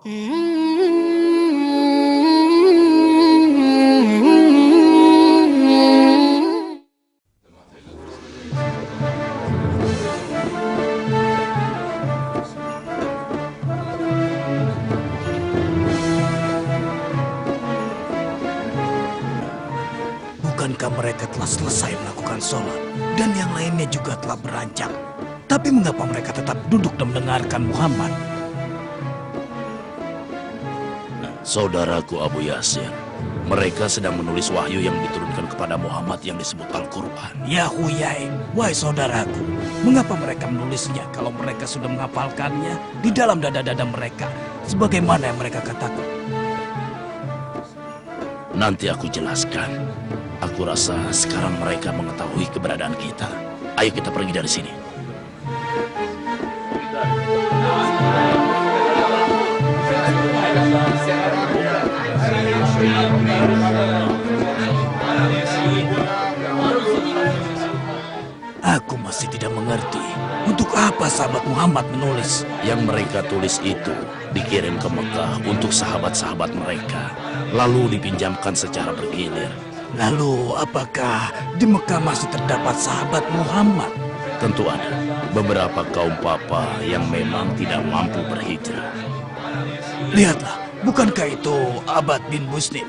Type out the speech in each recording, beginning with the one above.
Bukankah mereka telah selesai melakukan sholat dan yang lainnya juga telah beranjak? Tapi mengapa mereka tetap duduk dan mendengarkan Muhammad? Saudaraku Abu Yasir, mereka sedang menulis wahyu yang diturunkan kepada Muhammad yang disebut Al-Quran. Ya Huyai, wahai saudaraku, mengapa mereka menulisnya kalau mereka sudah menghafalkannya di dalam dada-dada mereka, sebagaimana yang mereka katakan? Nanti aku jelaskan. Aku rasa sekarang mereka mengetahui keberadaan kita. Ayo kita pergi dari sini. Aku masih tidak mengerti untuk apa sahabat Muhammad menulis. Yang mereka tulis itu dikirim ke Mekah untuk sahabat-sahabat mereka, lalu dipinjamkan secara bergilir. Lalu apakah di Mekah masih terdapat sahabat Muhammad? Tentu ada beberapa kaum papa yang memang tidak mampu berhijrah. Lihatlah, bukankah itu Abad bin Muslim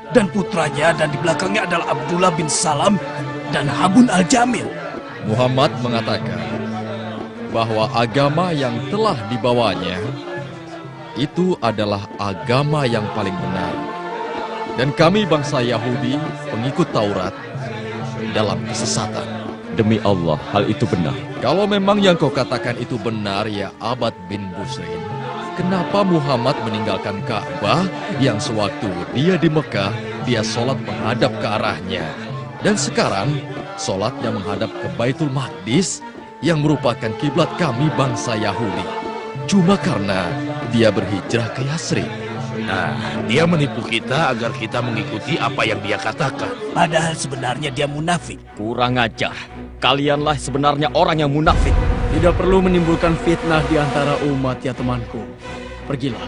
dan putranya, dan di belakangnya adalah Abdullah bin Salam dan Habun al-Jamil. Muhammad mengatakan bahwa agama yang telah dibawanya itu adalah agama yang paling benar. Dan kami bangsa Yahudi, pengikut Taurat, dalam kesesatan. Demi Allah, hal itu benar. Kalau memang yang kau katakan itu benar, ya Abad bin Busrin, kenapa Muhammad meninggalkan Ka'bah yang sewaktu dia di Mekah, dia sholat menghadap ke arahnya. Dan sekarang, sholatnya menghadap ke Baitul Maqdis yang merupakan kiblat kami bangsa Yahudi. Cuma karena dia berhijrah ke Yasrib. Nah, dia menipu kita agar kita mengikuti apa yang dia katakan. Padahal sebenarnya dia munafik. Kurang ajar. Kalianlah sebenarnya orang yang munafik. Tidak perlu menimbulkan fitnah di antara umat ya temanku. Pergilah.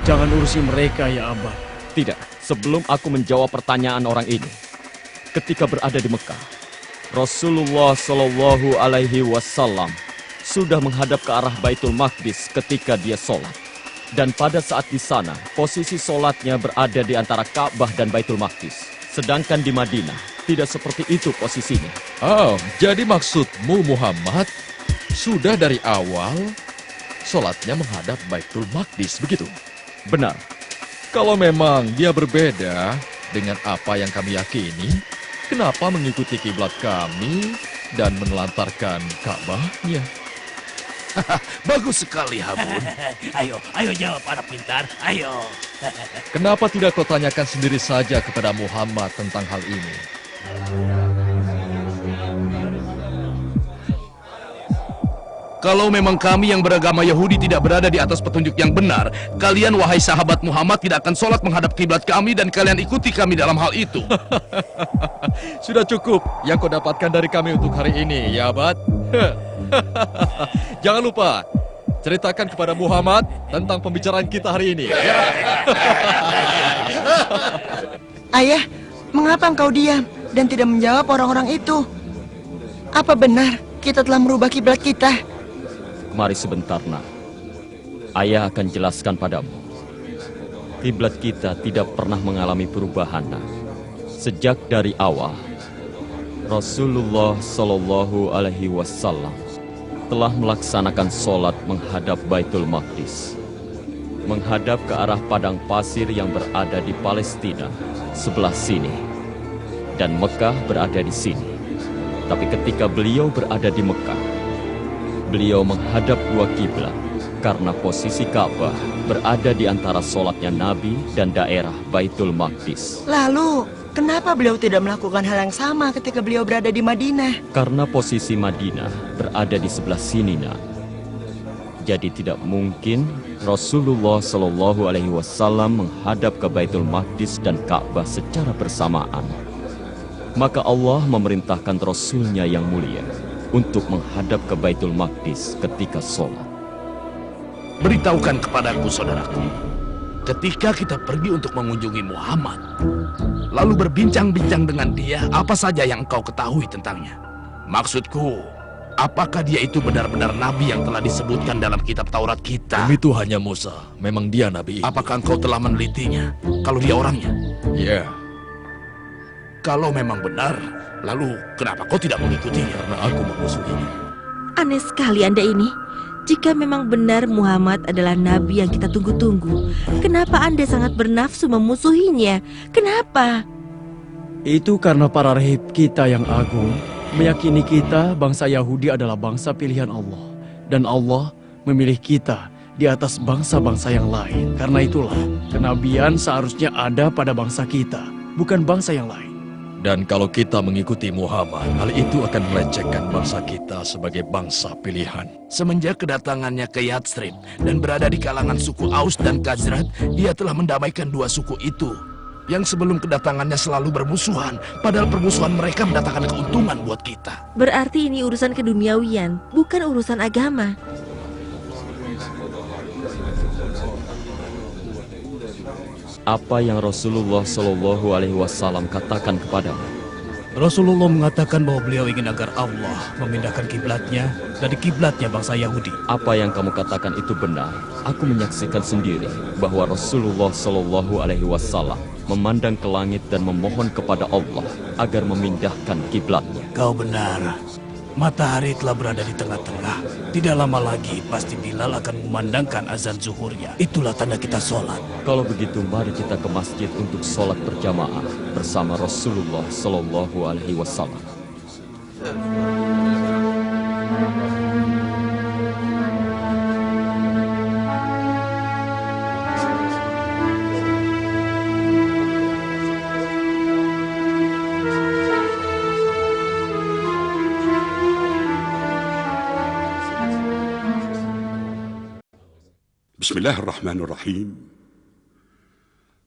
Jangan urusi mereka ya Abad. Tidak, sebelum aku menjawab pertanyaan orang ini. Ketika berada di Mekah, Rasulullah Shallallahu Alaihi Wasallam sudah menghadap ke arah Baitul Maqdis ketika dia sholat. Dan pada saat di sana, posisi sholatnya berada di antara Ka'bah dan Baitul Maqdis. Sedangkan di Madinah, tidak seperti itu posisinya. Oh, jadi maksudmu Muhammad sudah dari awal sholatnya menghadap Baitul Maqdis, begitu? Benar. Kalau memang dia berbeda dengan apa yang kami yakini, kenapa mengikuti kiblat kami dan menelantarkan Ka'bahnya? Bagus sekali, Habun. Ayo jawab anak pintar, ayo. Kenapa tidak kau tanyakan sendiri saja kepada Muhammad tentang hal ini? Kalau memang kami yang beragama Yahudi tidak berada di atas petunjuk yang benar, kalian wahai sahabat Muhammad tidak akan sholat menghadap kiblat kami dan kalian ikuti kami dalam hal itu. Sudah cukup yang kau dapatkan dari kami untuk hari ini, ya Abad. Jangan lupa, ceritakan kepada Muhammad tentang pembicaraan kita hari ini. Ya? Ayah, mengapa engkau diam dan tidak menjawab orang-orang itu? Apa benar kita telah merubah kiblat kita? Mari sebentar, nak. Ayah akan jelaskan padamu. Kiblat kita tidak pernah mengalami perubahan, nak. Sejak dari awal, Rasulullah Shallallahu Alaihi Wasallam telah melaksanakan sholat menghadap Baitul Maqdis, menghadap ke arah padang pasir yang berada di Palestina sebelah sini, dan Mekah berada di sini. Tapi ketika beliau berada di Mekah, beliau menghadap dua kiblat karena posisi Ka'bah berada di antara sholatnya Nabi dan daerah Baitul Maqdis. Lalu, kenapa beliau tidak melakukan hal yang sama ketika beliau berada di Madinah? Karena posisi Madinah berada di sebelah sini, nak. Jadi tidak mungkin Rasulullah Shallallahu Alaihi Wasallam menghadap ke Baitul Maqdis dan Ka'bah secara bersamaan. Maka Allah memerintahkan Rasulnya yang mulia untuk menghadap ke Baitul Maqdis ketika sholat. Beritahukan kepadaku, saudaraku, ketika kita pergi untuk mengunjungi Muhammad, lalu berbincang-bincang dengan dia, apa saja yang engkau ketahui tentangnya? Maksudku, apakah dia itu benar-benar nabi yang telah disebutkan dalam kitab Taurat kita? Itu hanya Musa, memang dia nabi itu. Apakah engkau telah menelitinya, kalau dia orangnya? Ya, Kalau memang benar, lalu kenapa kau tidak mengikutinya? karena aku memusuhinya. Aneh sekali Anda ini. Jika memang benar Muhammad adalah nabi yang kita tunggu-tunggu, kenapa Anda sangat bernafsu memusuhinya? Kenapa? Itu karena para rahib kita yang agung meyakini kita bangsa Yahudi adalah bangsa pilihan Allah. Dan Allah memilih kita di atas bangsa-bangsa yang lain. Karena itulah kenabian seharusnya ada pada bangsa kita, bukan bangsa yang lain. Dan kalau kita mengikuti Muhammad, hal itu akan melecehkan bangsa kita sebagai bangsa pilihan. Semenjak kedatangannya ke Yatsrib dan berada di kalangan suku Aus dan Khazraj, dia telah mendamaikan dua suku itu yang sebelum kedatangannya selalu bermusuhan, padahal permusuhan mereka mendatangkan keuntungan buat kita. Berarti ini urusan keduniawian, bukan urusan agama. Apa yang Rasulullah Shallallahu Alaihi Wasallam katakan kepadamu? Rasulullah mengatakan bahwa beliau ingin agar Allah memindahkan kiblatnya dari kiblatnya bangsa Yahudi. Apa yang kamu katakan itu benar. Aku menyaksikan sendiri bahwa Rasulullah Shallallahu Alaihi Wasallam memandang ke langit dan memohon kepada Allah agar memindahkan kiblatnya. Kau benar. Matahari telah berada di tengah-tengah. Tidak lama lagi pasti Bilal akan memandangkan azan zuhurnya. Itulah tanda kita sholat. Kalau begitu, mari kita ke masjid untuk sholat berjamaah bersama Rasulullah Shallallahu Alaihi Wasallam. بسم الله الرحمن الرحيم.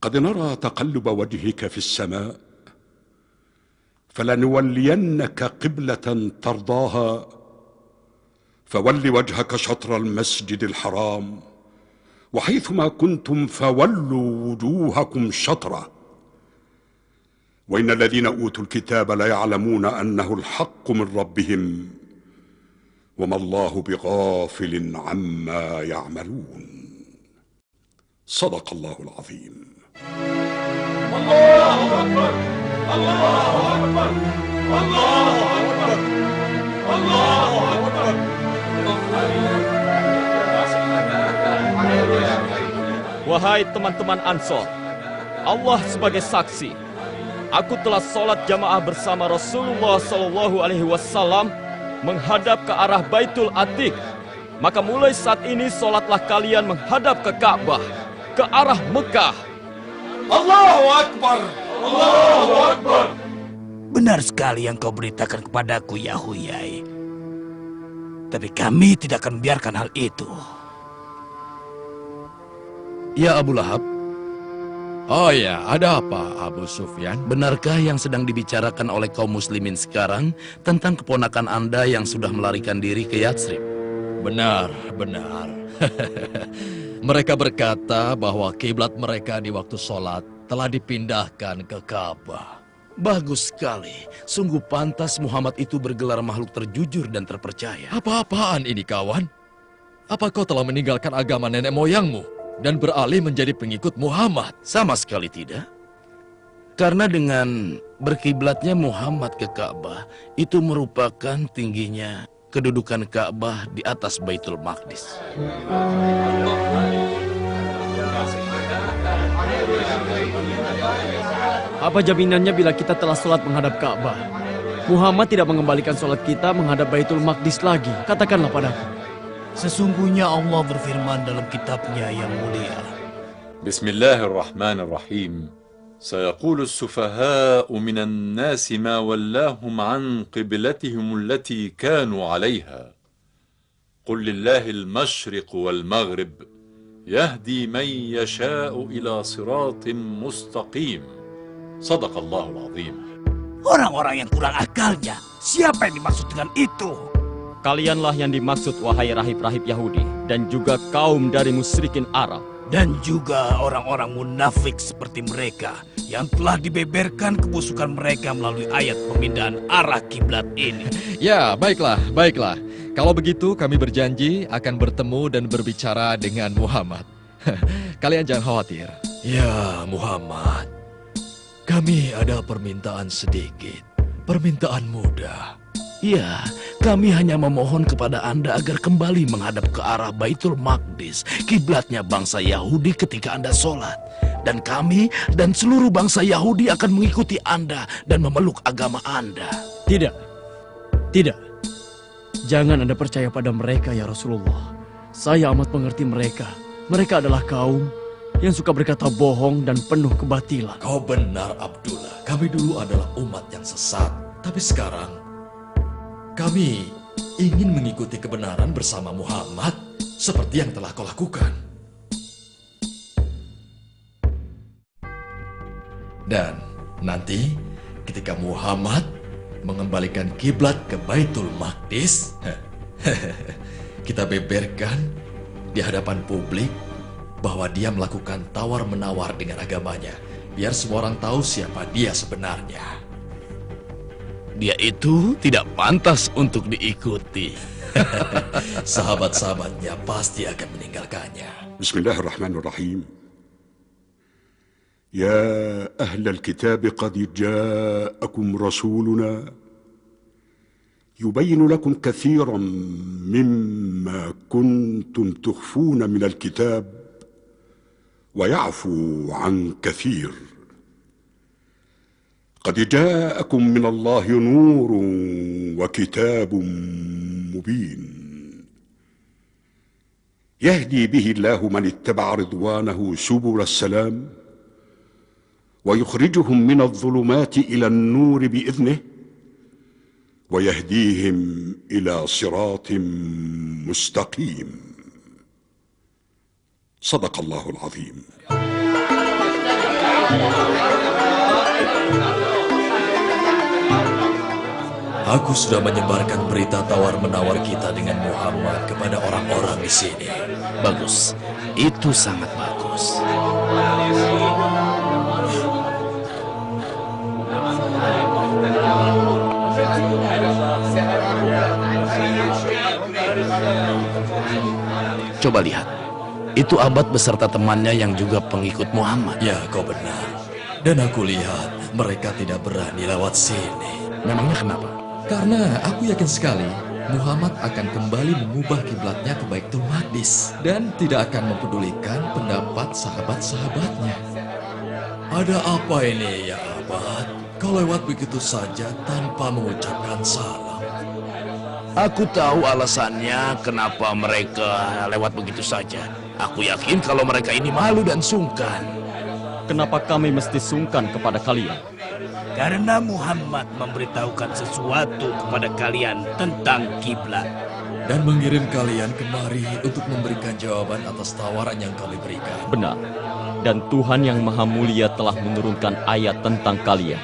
قد نرى تقلب وجهك في السماء فلنولينك قبلة ترضاها فول وجهك شطر المسجد الحرام وحيثما كنتم فولوا وجوهكم شطره وإن الذين أوتوا الكتاب ليعلمون أنه الحق من ربهم وما الله بغافل عما يعملون. صدق الله العظيم. الله أكبر الله أكبر الله أكبر الله أكبر. Wahai teman-teman Ansor, Allah sebagai saksi, aku telah sholat jamaah bersama Rasulullah Shallallahu Alaihi Wasallam menghadap ke arah Baitul Atiq. Maka mulai saat ini sholatlah kalian menghadap ke Ka'bah, ke arah Mekah. Allahu Akbar Allahu Akbar. Benar sekali yang kau beritakan kepadaku, ya Huyai. Tapi kami tidak akan membiarkan hal itu. Ya Abu Lahab, Oh ya, ada apa Abu Sufyan? benarkah yang sedang dibicarakan oleh kaum muslimin sekarang tentang keponakan Anda yang sudah melarikan diri ke Yatsrib? Benar, benar. Mereka berkata bahwa kiblat mereka di waktu sholat telah dipindahkan ke Ka'bah. Bagus sekali. Sungguh pantas Muhammad itu bergelar makhluk terjujur dan terpercaya. Apa-apaan ini kawan? Apa kau telah meninggalkan agama nenek moyangmu dan beralih menjadi pengikut Muhammad? Sama sekali tidak. Karena dengan berkiblatnya Muhammad ke Ka'bah, itu merupakan tingginya kedudukan Ka'bah di atas Baitul Maqdis. Apa jaminannya bila kita telah sholat menghadap Ka'bah? Muhammad tidak mengembalikan sholat kita menghadap Baitul Maqdis lagi. Katakanlah padaku. Sesungguhnya Allah berfirman dalam kitabnya yang mulia. بسم الله الرحمن الرحيم سيقول السفهاء من الناس ما ولاهم عن قبلتهم التي كانوا عليها قل لله المشرق والمغرب يهدي من يشاء إلى صراط مستقيم صدق الله العظيم. Orang-orang yang kurang akalnya, siapa yang dimaksud dengan itu? Kalianlah yang dimaksud, wahai rahib-rahib Yahudi dan juga kaum dari musyrikin Arab. Dan juga orang-orang munafik seperti mereka yang telah dibeberkan kebusukan mereka melalui ayat pemindahan arah kiblat ini. Ya, baiklah, baiklah. Kalau begitu kami berjanji akan bertemu dan berbicara dengan Muhammad. Kalian jangan khawatir. Ya, Muhammad. Kami ada permintaan sedikit. Permintaan mudah. Ya, kami hanya memohon kepada Anda agar kembali menghadap ke arah Baitul Maqdis, kiblatnya bangsa Yahudi ketika Anda sholat. Dan kami dan seluruh bangsa Yahudi akan mengikuti Anda dan memeluk agama Anda. Tidak. Tidak. Jangan Anda percaya pada mereka ya Rasulullah. Saya amat mengerti mereka. Mereka adalah kaum yang suka berkata bohong dan penuh kebatilan. Kau benar, Abdullah. Kami dulu adalah umat yang sesat. Tapi sekarang, kami ingin mengikuti kebenaran bersama Muhammad seperti yang telah kau lakukan. Dan nanti ketika Muhammad mengembalikan kiblat ke Baitul Maqdis, kita beberkan di hadapan publik bahwa dia melakukan tawar-menawar dengan agamanya, biar semua orang tahu siapa dia sebenarnya. Dia itu tidak pantas untuk diikuti. Sahabat-sahabatnya pasti akan meninggalkannya. Bismillahirrahmanirrahim. يا أهل الكتاب قد جاءكم رسولنا يبين لكم كثيرا مما كنتم تخفون من الكتاب ويعفو عن كثير قد جاءكم من الله نور وكتاب مبين يهدي به الله من اتبع رضوانه سبل السلام ويخرجهم من الظلمات إلى النور بإذنه ويهديهم إلى صراط مستقيم صدق الله العظيم. Aku sudah menyebarkan berita tawar-menawar kita dengan Muhammad kepada orang-orang di sini. Bagus. Itu sangat bagus. Coba lihat. Itu Abad beserta temannya yang juga pengikut Muhammad. Ya, kau benar. Dan aku lihat mereka tidak berani lewat sini. Memangnya kenapa? Karena aku yakin sekali Muhammad akan kembali mengubah kiblatnya ke Baitul Maqdis dan tidak akan mempedulikan pendapat sahabat-sahabatnya. Ada apa ini ya Abad? Kau lewat begitu saja tanpa mengucapkan salam. Aku tahu alasannya kenapa mereka lewat begitu saja. Aku yakin kalau mereka ini malu dan sungkan. Kenapa kami mesti sungkan kepada kalian? Karena Muhammad memberitahukan sesuatu kepada kalian tentang kiblat. Dan mengirim kalian kemari untuk memberikan jawaban atas tawaran yang kami berikan. Benar. Dan Tuhan yang Maha Mulia telah menurunkan ayat tentang kalian.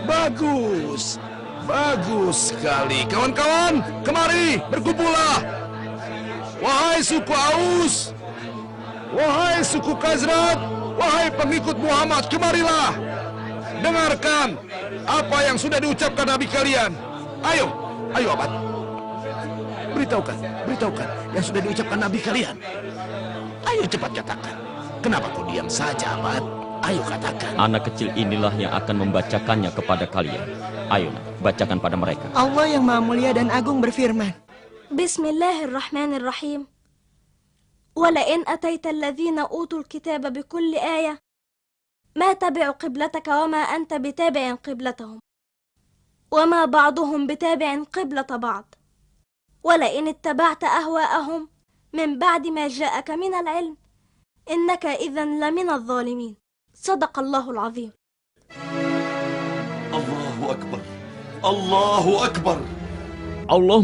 Bagus. Bagus sekali. Kawan-kawan, kemari, berkumpullah. Wahai suku Aus, wahai suku Khazraj, wahai pengikut Muhammad, kemarilah. Dengarkan apa yang sudah diucapkan Nabi kalian. Ayo, ayo Abad. Beritahukan yang sudah diucapkan Nabi kalian. Ayo cepat katakan. Kenapa kau diam saja, Abad? Ayo katakan. Anak kecil inilah yang akan membacakannya kepada kalian. Ayo, bacakan pada mereka. Allah yang Maha Mulia dan Agung berfirman, Bismillahirrahmanirrahim. ولئن أتيت الذين أوتوا الكتاب بكل آية ما تبعوا قبلتك وما أنت بتابع قبلتهم وما بعضهم بتابع قبلة بعض ولئن اتبعت أهواءهم من بعد ما جاءك من العلم إنك إذا لمن الظالمين صدق الله العظيم. الله أكبر. الله أكبر. Allah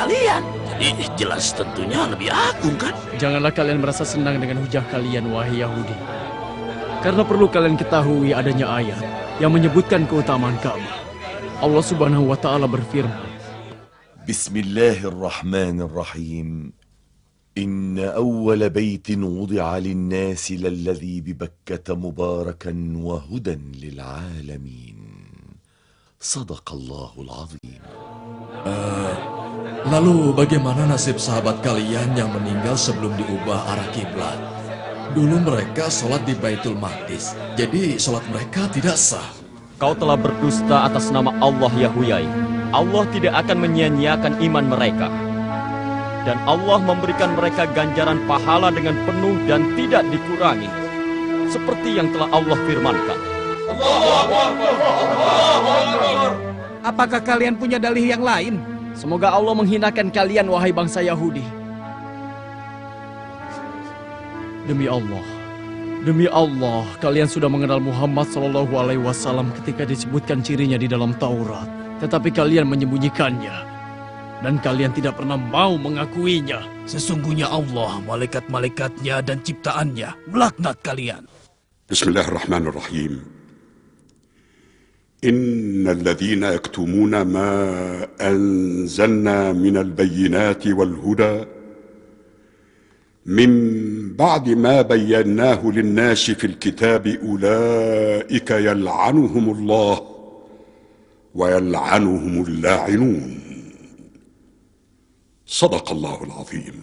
kalian. Jadi jelas tentunya lebih agung kan? Janganlah kalian merasa senang dengan hujah kalian, wahai Yahudi. Karena perlu kalian ketahui adanya ayat yang menyebutkan keutamaan Ka'bah. Allah Subhanahu wa Ta'ala berfirman, Bismillahirrahmanirrahim. إن أول بيت وضع للناس للذي ببكة مباركا وهدى للعالمين صدق الله العظيم. Lalu bagaimana nasib sahabat kalian yang meninggal sebelum diubah arah kiblat? Dulu mereka sholat di Baitul Maqdis, jadi sholat mereka tidak sah. Kau telah berdusta atas nama Allah ya Huyai. Allah tidak akan menyia-nyiakan iman mereka. Dan Allah memberikan mereka ganjaran pahala dengan penuh dan tidak dikurangi. Seperti yang telah Allah firmankan. Apakah kalian punya dalih yang lain? semoga Allah menghinakan kalian, wahai bangsa Yahudi. Demi Allah, kalian sudah mengenal Muhammad SAW ketika disebutkan cirinya di dalam Taurat. Tetapi kalian menyembunyikannya. Dan kalian tidak pernah mau mengakuinya. Sesungguhnya Allah, malaikat-malaikatnya dan ciptaannya melaknat kalian. Bismillahirrahmanirrahim. Innal ladzina yaktumuna ma anzalna minal bayyinati wal huda min ba'di ma bayyanahu lin-nasi fil kitabi ulaika yal'anuhumullah wa yal'anuhumul la'inun. صدق الله العظيم.